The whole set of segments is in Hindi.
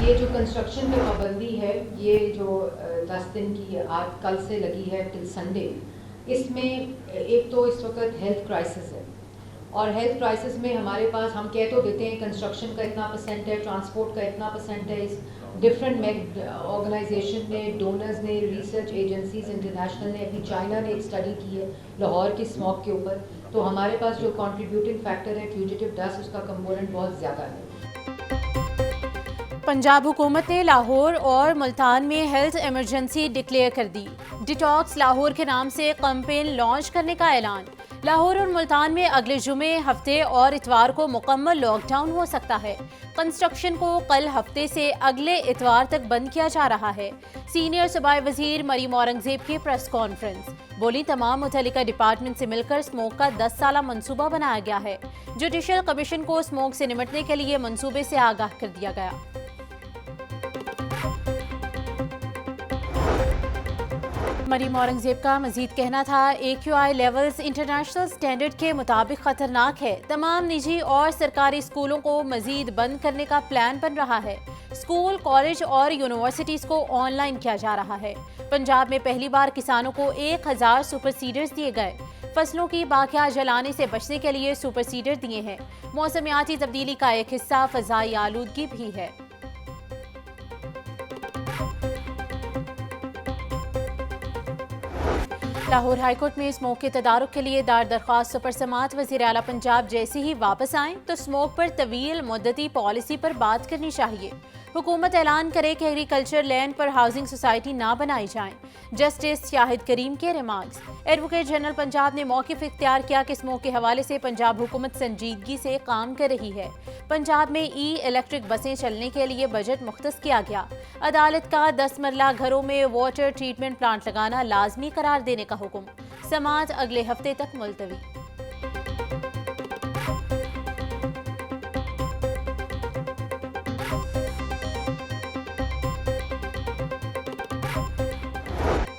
ये जो कंस्ट्रक्शन पे पाबंदी है, ये जो 10 दिन की आज कल से लगी है टिल संडे, इसमें एक तो इस वक्त हेल्थ क्राइसिस है, और हेल्थ क्राइसिस में हमारे पास हम कह तो देते हैं कंस्ट्रक्शन का इतना परसेंट है, ट्रांसपोर्ट का इतना परसेंट है। इस डिफरेंट ऑर्गेनाइजेशन ने, डोनर्स ने, रिसर्च एजेंसीज इंटरनेशनल ने, अभी चाइना ने एक स्टडी की है लाहौर की स्मॉग के ऊपर, तो हमारे पास जो कंट्रीब्यूटिंग फैक्टर है फ्यूजिटिव डस्ट, उसका कंपोनेंट बहुत ज़्यादा है। पंजाब हुकूमत ने लाहौर और मुल्तान में हेल्थ इमरजेंसी डिक्लेयर कर दी। डिटॉक्स लाहौर के नाम से कैंपेन लॉन्च करने का ऐलान। लाहौर और मुल्तान में अगले जुमे, हफ्ते और इतवार को मुकम्मल लॉकडाउन हो सकता है। कंस्ट्रक्शन को कल हफ्ते से अगले इतवार तक बंद किया जा रहा है। सीनियर सूबाई वजीर मरीम औरंगजेब की प्रेस कॉन्फ्रेंस। बोली, तमाम मुतल्लिका डिपार्टमेंट से मिलकर स्मोक का 10 साला मंसूबा बनाया गया है। जुडिशल कमीशन को स्मोक से निपटने के लिए मंसूबे से आगाह कर दिया गया। मरीम औरंगजेब का मजीद कहना था, AQI लेवल्स इंटरनेशनल स्टैंडर्ड के मुताबिक खतरनाक है। तमाम निजी और सरकारी स्कूलों को मजीद बंद करने का प्लान बन रहा है। स्कूल, कॉलेज और यूनिवर्सिटीज को ऑनलाइन किया जा रहा है। पंजाब में पहली बार किसानों को 1000 सुपर सीडर्स दिए गए। फसलों की बाकिया जलाने से बचने के लिए सुपर सीडर दिए हैं। मौसमियाती तब्दीली का एक हिस्सा फजाई आलूदगी भी है। लाहौर हाईकोर्ट में स्मोक के तदारुक के लिए दायर दरख्वास्त सुपर समात वज़ीर आला पंजाब जैसे ही वापस आएं तो स्मोक पर तवील मुद्दती पॉलिसी पर बात करनी चाहिए। हुकूमत ऐलान करे कि एग्रीकल्चर लैंड पर हाउसिंग सोसाइटी ना बनाई जाए। जस्टिस शाहिद करीम के रिमार्क्स। एडवोकेट जनरल पंजाब ने मौक़िफ़ इख्तियार किया कि स्मोक के हवाले से पंजाब हुकूमत संजीदगी से काम कर रही है। पंजाब में इलेक्ट्रिक बसें चलने के लिए बजट मुख्तस किया गया। अदालत का 10 मरला घरों में वाटर ट्रीटमेंट प्लांट लगाना लाजमी करार देने का हुक्म। समात अगले हफ्ते तक मुलतवी।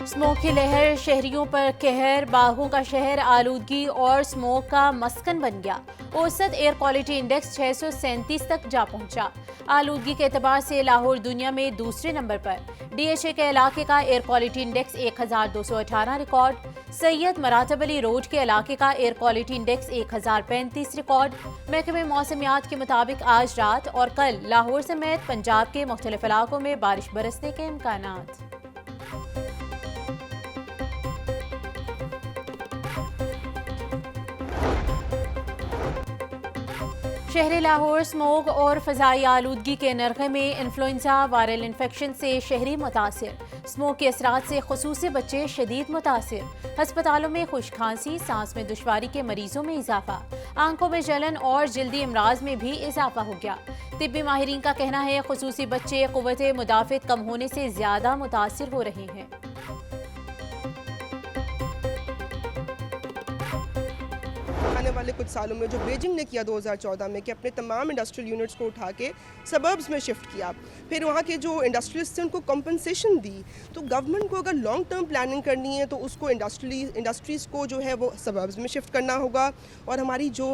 स्मोक की लहर शहरियों पर कहर। बागों का शहर आलूदगी और स्मोक का मस्कन बन गया। औसत एयर क्वालिटी इंडेक्स 637 तक जा पहुंचा। आलूदगी के एतबार से लाहौर दुनिया में दूसरे नंबर पर। DHA के इलाके का air quality index 1218 record. Syed Maratab Ali road के इलाके का एयर क्वालिटी इंडेक्स 1035 रिकॉर्ड। महकमे मौसमियात के मुताबिक आज रात और कल लाहौर समेत पंजाब के मुख्तलिफ इलाकों में बारिश बरसने के इम्कानात। शहर लाहौर स्मोक और फ़ज़ाई आलूदगी के नरखे में इन्फ्लुएंजा वायरल इन्फेक्शन से शहरी मुतासिर। स्मोक के असरात से खुसूसी बच्चे शदीद मुतासिर। हस्पतालों में खुश खांसी, सांस में दुश्वारी के मरीजों में इजाफा। आंखों में जलन और जल्दी अमराज में भी इजाफा हो गया। तिब्बी माहिरीन का कहना है खुसूसी बच्चे क़ुव्वत मुदाफ़त कम होने से ज़्यादा मुतासिर हो रहे हैं। आने वाले कुछ सालों में जो बीजिंग ने किया 2014 में कि अपने तमाम इंडस्ट्रियल यूनिट्स को उठा के सबर्ब्स में शिफ्ट किया, फिर वहाँ के जो इंडस्ट्रियलिस्ट थे उनको कंपनसेशन दी। तो गवर्नमेंट को अगर लॉन्ग टर्म प्लानिंग करनी है तो उसको इंडस्ट्रीज़ को जो है वो सबर्ब्स में शिफ्ट करना होगा, और हमारी जो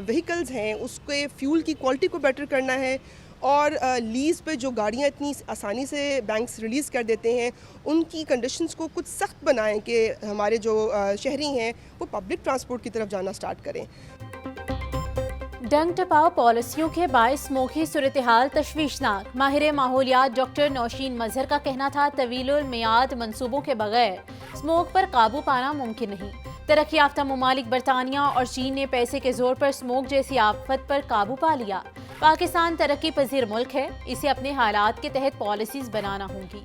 व्हीकल्स हैं उसके फ्यूल की क्वालिटी को बेटर करना है, और लीज़ पे जो गाड़ियाँ इतनी आसानी से बैंक्स रिलीज़ कर देते हैं उनकी कंडीशंस को कुछ सख्त बनाएं कि हमारे जो शहरी हैं वो पब्लिक ट्रांसपोर्ट की तरफ जाना स्टार्ट करें। डंग टपाओ पॉलिसियों के बायस स्मोक की सूरत हाल तशवीशनाक। माहिर माहौलियात डॉक्टर नौशीन मजहर का कहना था, तवीलुल मियाद मंसूबों के बगैर स्मोक पर काबू पाना मुमकिन नहीं। तरक्की याफ्ता ममालिक बरतानिया और चीन ने पैसे के जोर पर स्मोक जैसी आफत पर काबू पा लिया। पाकिस्तान तरक्की पजीर मुल्क है, इसे अपने हालात के तहत पॉलिसीज बनाना होंगी।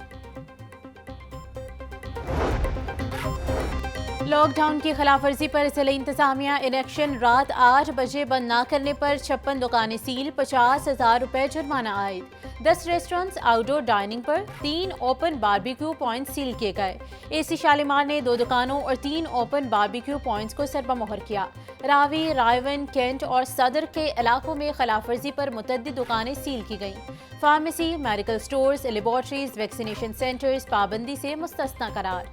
लॉकडाउन की खिलाफवर्जी पर जिला इंतजामिया इलेक्शन। रात 8 बजे बंद न करने पर 56 दुकानें सील, 50,000 रुपए जुर्माना आयद। 10 रेस्टोरेंट्स आउटडोर डाइनिंग पर, 3 ओपन बारबेक्यू पॉइंट सील किए गए। AC शालीमार ने 2 दुकानों और 3 ओपन बारबेक्यू पॉइंट्स को सरबमोहर किया। रावी, रायवन, कैंट और सदर के इलाकों में खिलाफवर्जी पर मुतअद्दिद दुकानें सील की गईं। Pharmacy, medical stores, laboratories, vaccination centres पाबंदी से मुस्तस्ना करार।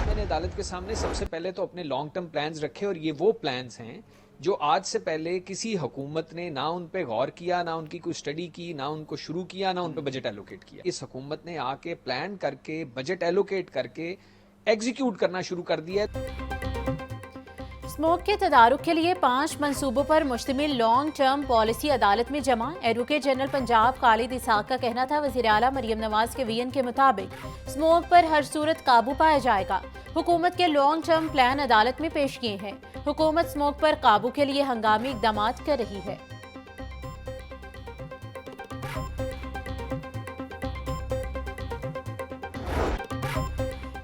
मैंने अदालत के सामने सबसे पहले तो अपने लॉन्ग टर्म प्लान्स रखे, और ये वो प्लान्स हैं जो आज से पहले किसी हुकूमत ने ना उन पे गौर किया, ना उनकी कोई स्टडी की, ना उनको शुरू किया, ना उन पे बजट एलोकेट किया। इस हुकूमत ने आके प्लान करके बजट एलोकेट करके एग्जीक्यूट करना शुरू कर दिया। स्मोक के तदारुक के लिए 5 मंसूबों पर मुश्तमिल लॉन्ग टर्म पॉलिसी अदालत में जमा। एडवोकेट जनरल पंजाब खालिद इसाक का कहना था, वज़ीर आला मरियम नवाज के वीएन के मुताबिक स्मोक पर हर सूरत काबू पाया जाएगा। हुकूमत के लॉन्ग टर्म प्लान अदालत में पेश किए हैं। हुकूमत स्मोक पर काबू के लिए हंगामी इकदाम कर रही है।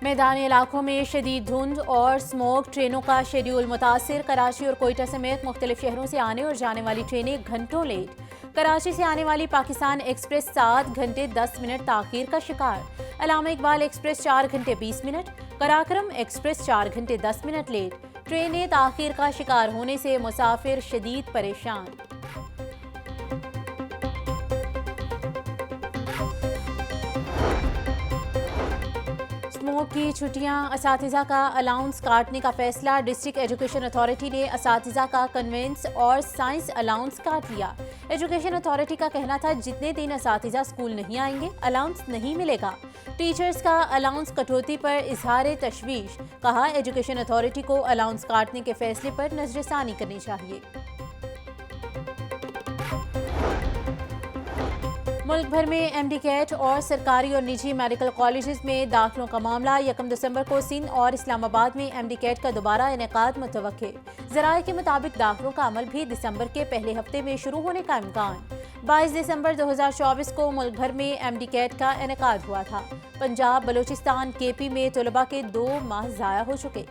मैदानी इलाकों में शदीद धुंध और स्मोक, ट्रेनों का शेड्यूल मुतासिर। कराची और कोयटा समेत मुख्तलिफ शहरों से आने और जाने वाली ट्रेनें घंटों लेट। कराची से आने वाली पाकिस्तान एक्सप्रेस 7 घंटे 10 मिनट ताखीर का शिकार। अल्लामा इकबाल एक्सप्रेस 4 घंटे 20 मिनट। कराक्रम एक्सप्रेस 4 घंटे 10 मिनट लेट। ट्रेनें ताखीर का शिकार होने से मुसाफिर शदीद परेशान। स्मोक की छुट्टियां, असातिज़ा का अलाउंस काटने का फैसला। डिस्ट्रिक्ट एजुकेशन अथॉरिटी ने असातिज़ा का कन्वेंस और साइंस अलाउंस काट लिया। एजुकेशन अथॉरिटी का कहना था, जितने दिन असातिज़ा स्कूल नहीं आएंगे अलाउंस नहीं मिलेगा। टीचर्स का अलाउंस कटौती पर इजहार तशवीश। कहा, एजुकेशन अथॉरिटी को अलाउंस काटने के फैसले पर नजरसानी करनी चाहिए। मुल्क भर में एमडी कैट और सरकारी और निजी मेडिकल कॉलेजेस में दाखिलों का मामला। 1 दिसंबर को सिंध और इस्लामाबाद में एमडी कैट का दोबारा इनेकाद मुतवक्के। ज़राए के मुताबिक दाखिलों का अमल भी दिसंबर के पहले हफ्ते में शुरू होने का इम्कान। 22 दिसंबर 2024 को मुल्क भर में एमडी कैट का इनेकाद हुआ था। पंजाब, बलूचिस्तान, केपी में तलबा के 2 माह ज़ाया हो चुके।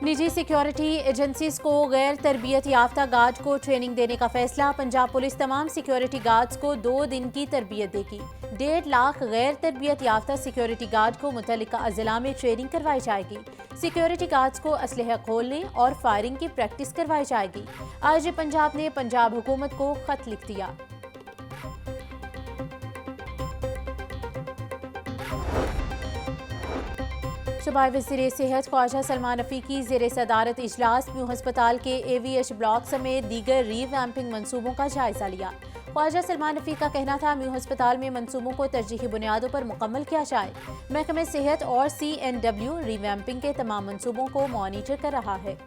निजी सिक्योरिटी एजेंसीज को गैर तरबियत याफ्ता गार्ड को ट्रेनिंग देने का फैसला। पंजाब पुलिस तमाम सिक्योरिटी गार्ड्स को 2 दिन की तरबियत देगी। 1.5 लाख गैर तरबियत याफ्ता सिक्योरिटी गार्ड को मुतल्लिका अजला में ट्रेनिंग करवाई जाएगी। सिक्योरिटी गार्ड्स को असलहा खोलने और फायरिंग की प्रैक्टिस करवाई जाएगी। आज पंजाब ने पंजाब हुकूमत को खत लिख दिया। सूबाई वज़ीर सेहत ख्वाजा सलमान रफ़ीकी ज़ेर सदारत इजलास म्यू अस्पताल के AVH ब्लॉक समेत दीगर रीवैम्पिंग मनसूबों का जायजा लिया। ख्वाजा सलमान रफ़ीक का कहना था, म्यू अस्पताल में मनसूबों को तरजीही बुनियादों पर मुकम्मल किया जाए। महकमे सेहत और CNW रीवैम्पिंग के तमाम मनसूबों को मॉनिटर कर रहा है।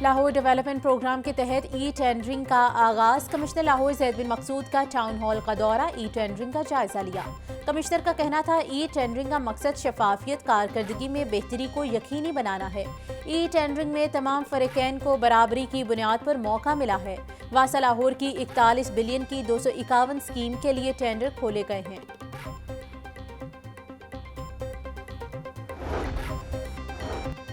लाहौर डेवलपमेंट प्रोग्राम के तहत टेंडरिंग का आगाज। कमिश्नर लाहौर ज़ैद बिन मकसूद का टाउन हॉल का दौरा, टेंडरिंग का जायजा लिया। कमिश्नर का कहना था, टेंडरिंग का मकसद शफाफियत, कारकर्दगी में बेहतरी को यकीनी बनाना है। टेंडरिंग में तमाम फरीकैन को बराबरी की बुनियाद पर मौका मिला है। वासा लाहौर की 41 बिलियन की 251 स्कीम के लिए टेंडर खोले गए हैं।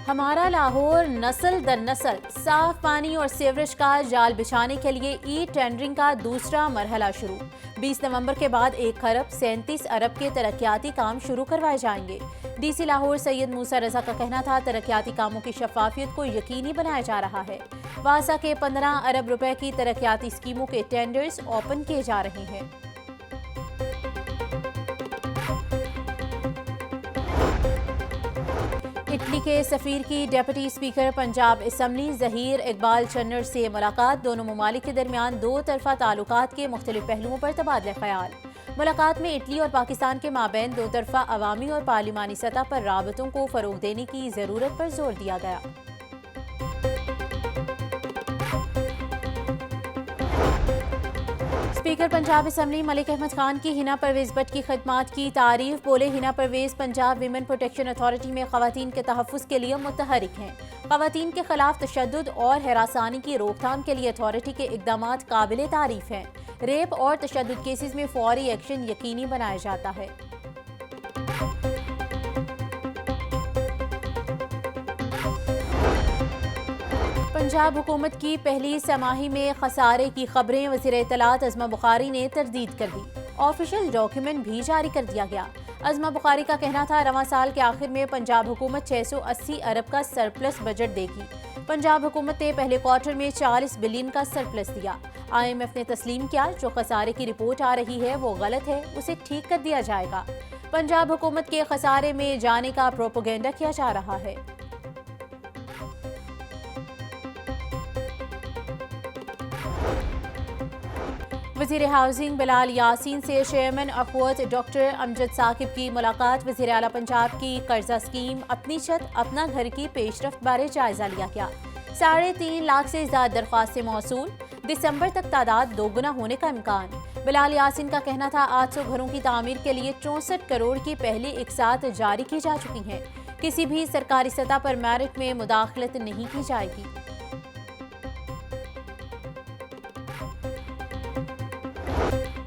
हमारा लाहौर नस्ल दर नस्ल। साफ पानी और सीवरेज का जाल बिछाने के लिए टेंडरिंग का दूसरा मरहला शुरू। 20 नवंबर के बाद 1 खरब 37 अरब के तरक्याती काम शुरू करवाए जाएंगे। DC लाहौर सैयद मूसा रजा का कहना था, तरक्याती कामों की शफाफियत को यकीनी बनाया जा रहा है। वासा के 15 अरब रुपए की तरक्याती स्कीमों के टेंडर्स ओपन किए जा रहे हैं। इटली के सफीर की deputy speaker Punjab assembly Zaheer Iqbal Channar से मुलाकात। दोनों ममालिक के दरमियान 2 तरफा ताल्लुकात के मुख्तलिफ पहलुओं पर तबादला ख्याल। मुलाकात में इटली और पाकिस्तान के माबैन 2 तरफा अवामी और पार्लिमानी सतह पर राबतों को फ़रोग देने की ज़रूरत पर जोर दिया गया। स्पीकर पंजाब असम्बली मलिक अहमद खान की हिना परवेज भट्ट की खदमात की तारीफ। बोले, Hina Parvez Punjab women protection authority में खवातीन के तहफ़्फ़ुज़ के लिए मुतहरिक हैं। खवातीन के खिलाफ तशद्दुद और हरासानी की रोकथाम के लिए अथॉरिटी के इक़दामात काबिल तारीफ हैं। रेप और तशद्दुद केसेस में फौरी एक्शन यकीनी बनाया जाता है। पंजाब हुकूमत की पहली समाही में खसारे की खबरें। वज़ीर इत्तलात अज़मा बुखारी ने तरदीद कर दी। ऑफिशियल डॉक्यूमेंट भी जारी कर दिया गया। अज़मा बुखारी का कहना था, रवां साल के आखिर में पंजाब हुकूमत 680 अरब का सरप्लस बजट देगी। पंजाब हुकूमत ने पहले क्वार्टर में 40 बिलियन का सरप्लस दिया। IMF ने तस्लीम किया, जो खसारे की रिपोर्ट आ रही है वो गलत है, उसे ठीक कर दिया जाएगा। पंजाब हुकूमत के खसारे में जाने का प्रोपेगेंडा किया जा रहा है। वज़ीर हाउसिंग बिलाल यासीन से चेयरमैन अखवत डॉक्टर अमजद साकिब की मुलाकात। वज़ीर आला पंजाब की कर्जा स्कीम अपनी छत अपना घर की पेशरफ्त बारे जायजा लिया गया। 3.5 लाख से ज्यादा दरख्वास्तें मौसूल, दिसंबर तक तादाद दोगुना होने का इम्कान। बिलाल यासीन का कहना था 800 घरों की तामीर के लिए 64 करोड़ की पहली इकसात जारी की जा चुकी हैं। किसी भी सरकारी सतह पर मेरिट में मुदाखलत नहीं की जाएगी।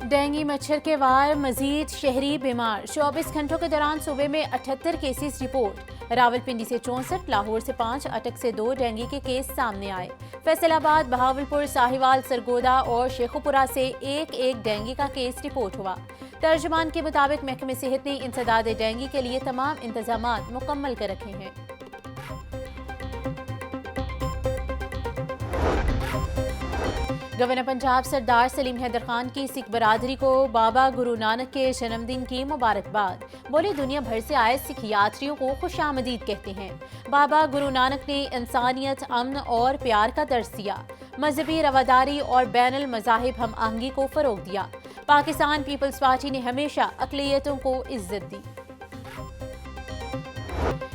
डेंगू मच्छर के वार, मजीद शहरी बीमार। 24 घंटों के दौरान सूबे में 78 केसेस रिपोर्ट। रावलपिंडी से 64, लाहौर से 5, अटक से 2 डेंगू के केस सामने आए। फैसलाबाद, बहावलपुर, साहिवाल, सरगोदा और शेखुपुरा से एक डेंगू का केस रिपोर्ट हुआ। तर्जुमान के मुताबिक महकमे सेहत ने इंसदाद डेंगू के लिए तमाम इंतजामात मुकम्मल कर रखे हैं। गवर्नर पंजाब सरदार सलीम हैदर खान की सिख बरादरी को बाबा गुरु नानक के जन्मदिन की मुबारकबाद। बोले, दुनिया भर से आए सिख यात्रियों को खुशामदीद कहते हैं। बाबा गुरु नानक ने इंसानियत, अमन और प्यार का दर्स दिया। मजहबी रवादारी और बैनुल मज़ाहिब हम आहंगी को फरोग दिया। पाकिस्तान पीपल्स पार्टी ने हमेशा अक़लियतों को इज्जत दी।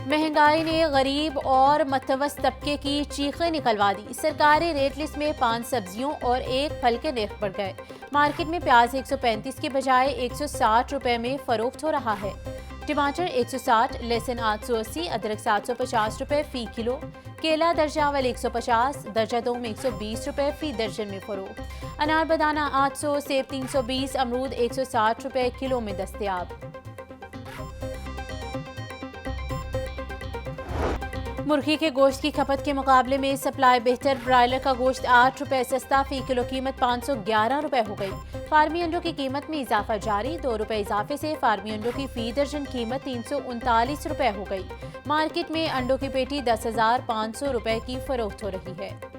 महंगाई ने गरीब और मतवस्त तबके की चीखें निकलवा दी। सरकारी रेट लिस्ट में 5 सब्जियों और 1 फल के रेट बढ़ गए। मार्केट में प्याज 135 के बजाय 160 रुपए में फरोख्त हो रहा है। टमाटर 160, लहसुन 880, अदरक 750 रुपए फी किलो। केला दर्जा अवल 150, दर्जा 2 में 120 रुपए फी दर्जन में फरोख्त। अनार बदाना 800, सेब 320, अमरूद 160 रुपए किलो में दस्तयाब। मुर्गी के गोश्त की खपत के मुकाबले में सप्लाई बेहतर। ब्रायलर का गोश्त 8 रुपए सस्ता, फी किलो कीमत 511 रुपए हो गई। फार्मी अंडों की कीमत में इजाफा जारी, 2 रुपए इजाफे से फार्मी अंडों की फी दर्जन कीमत 339 रुपए हो गई। मार्केट में अंडों की पेटी 10,500 रुपए की फरोख्त हो रही है।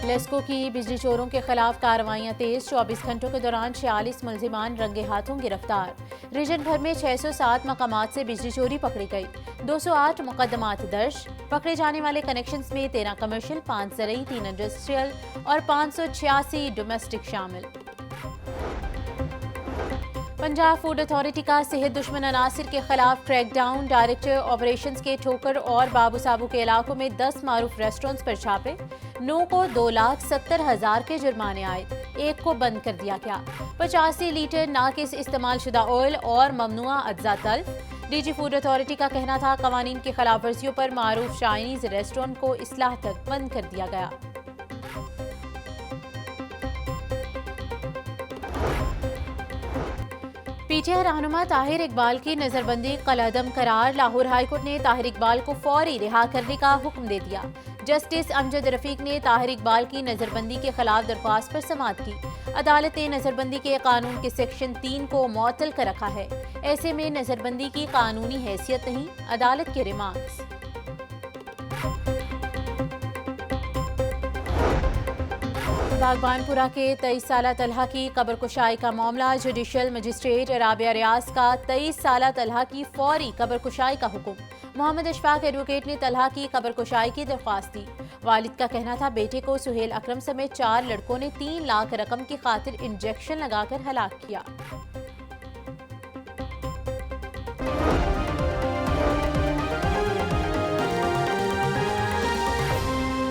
लेस्को की बिजली चोरों के खिलाफ कार्रवाइयां तेज। 24 घंटों के दौरान 46 मुलजिमान रंगे हाथों गिरफ्तार। रीजन भर में 607 मकामात से बिजली चोरी पकड़ी गई। 208 मुकदमात दर्ज। पकड़े जाने वाले कनेक्शंस में 13 कमर्शियल, 5 ज़रई, 3 इंडस्ट्रियल और 586 डोमेस्टिक शामिल। पंजाब फूड अथॉरिटी का सेहत दुश्मन अनासिर के खिलाफ क्रैकडाउन। डायरेक्टर ऑपरेशंस के ठोकर और बाबू साबू के इलाकों में 10 मारूफ रेस्टोरेंट्स पर छापे। 9 को 2,70,000 के जुर्माने आए, 1 को बंद कर दिया गया। 85 लीटर नाकिस इस्तेमाल शुदा ऑयल और ममनुआ अज्जा तल्फ। डीजी फूड अथॉरिटी का कहना था कवानीन की खिलाफ वर्जियों पर मारूफ चाइनीज रेस्टोरेंट को इस्लाह तक बंद कर दिया गया। पीटीआई रहनुमा ताहिर इकबाल की नजरबंदी कलअदम करार। लाहौर हाईकोर्ट ने ताहिर इकबाल को फौरी रिहा करने का हुक्म दे दिया। जस्टिस अमजद रफीक ने ताहिर इकबाल की नजरबंदी के खिलाफ दरख्वास्त पर समाअत की। अदालत ने नजरबंदी के कानून के सेक्शन 3 को मुअत्तल कर रखा है। ऐसे में नजरबंदी की कानूनी हैसियत नहीं, अदालत के रिमार्क्स। बागबानपुरा के 23 साला तलहा की कब्र कुशाई का मामला। जुडिशल मजिस्ट्रेट राबिया रियाज का 23 साला तलहा की फौरी कब्र कुशाई का हुक्म। मोहम्मद अशफाक एडवोकेट ने तलहा की कब्र कुशाई की दरख्वास्त दी। वालिद का कहना था बेटे को सुहेल अकरम समेत 4 लड़कों ने 3 लाख रकम की खातिर इंजेक्शन लगाकर हलाक किया।